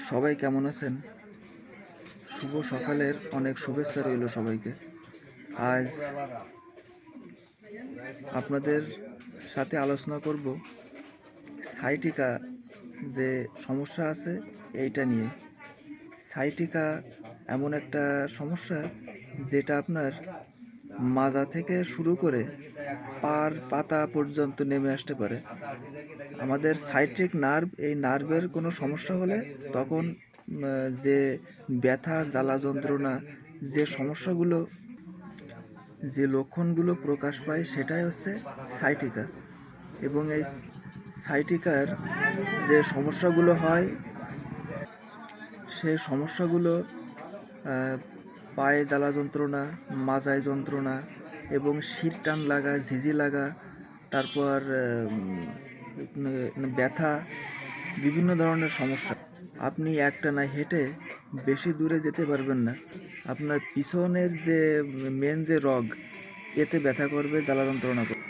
সবাই কেমন আছেন? শুভ সকালের অনেক শুভেচ্ছা রইল সবাইকে। আজ আপনাদের সাথে আলোচনা করব সাইটিকা যে সমস্যা আছে এইটা নিয়ে। সাইটিকা এমন একটা সমস্যা যেটা আপনার মাজা থেকে শুরু করে পার পাতা পর্যন্ত নেমে আসতে পারে। আমাদের সাইট্রিক নার্ভ, এই নার্ভের কোনো সমস্যা হলে তখন যে ব্যথা, জ্বালা যন্ত্রণা, যে সমস্যাগুলো, যে লক্ষণগুলো প্রকাশ পায় সেটাই হচ্ছে সাইটিকা। এবং এই সাইটিকার যে সমস্যাগুলো হয় সেই সমস্যাগুলো পায়ে জ্বালা যন্ত্রণা, মাজায় যন্ত্রণা এবং শির টান লাগা, ঝিঝি লাগা, তারপর ব্যথা, বিভিন্ন ধরনের সমস্যা। আপনি একটানা হেঁটে বেশি দূরে যেতে পারবেন না। আপনার পিছনের যে মেন যে রগ, এতে ব্যথা করবে, জ্বালা যন্ত্রণা করবে।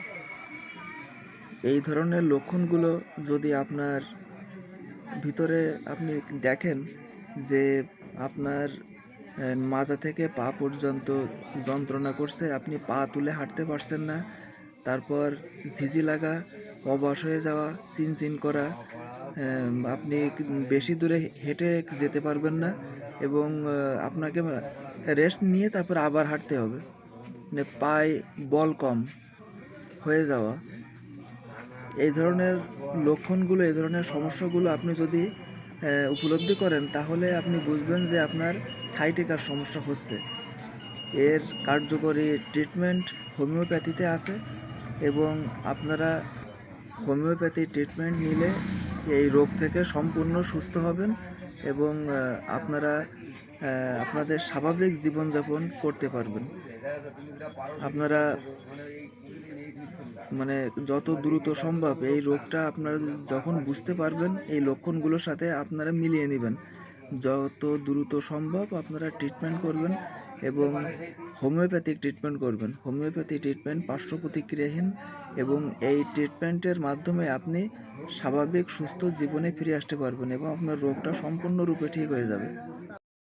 এই ধরনের লক্ষণগুলো যদি আপনার ভিতরে আপনি দেখেন যে আপনার মাজা থেকে পা পর্যন্ত যন্ত্রণা করছে, আপনি পা তুলে হাঁটতে পারছেন না, তারপর ঝিঝি লাগা, অবশ হয়ে যাওয়া, চিনচিন করা, আপনি বেশি দূরে হেঁটে যেতে পারবেন না এবং আপনাকে রেস্ট নিয়ে তারপর আবার হাঁটতে হবে, মানে পায়ে বল কম হয়ে যাওয়া, এই ধরনের লক্ষণগুলো, এই ধরনের সমস্যাগুলো আপনি যদি উপলব্ধি করেন তাহলে আপনি বুঝবেন যে আপনার সাইটিকার সমস্যা হচ্ছে। এর কার্যকরী ট্রিটমেন্ট হোমিওপ্যাথিতে আছে এবং আপনারা হোমিওপ্যাথি ট্রিটমেন্ট নিলে এই রোগ থেকে সম্পূর্ণ সুস্থ হবেন এবং আপনারা আপনাদের স্বাভাবিক জীবনযাপন করতে পারবেন। আপনারা মানে যত দ্রুত সম্ভব এই রোগটা আপনারা যখন বুঝতে পারবেন, এই লক্ষণগুলোর সাথে আপনারা মিলিয়ে নেবেন, যত দ্রুত সম্ভব আপনারা ট্রিটমেন্ট করবেন এবং হোমিওপ্যাথিক ট্রিটমেন্ট করবেন। হোমিওপ্যাথি ট্রিটমেন্ট পার্শ্ব প্রতিক্রিয়াহীন এবং এই ট্রিটমেন্টের মাধ্যমে আপনি স্বাভাবিক সুস্থ জীবনে ফিরে আসতে পারবেন এবং আপনার রোগটা সম্পূর্ণরূপে ঠিক হয়ে যাবে।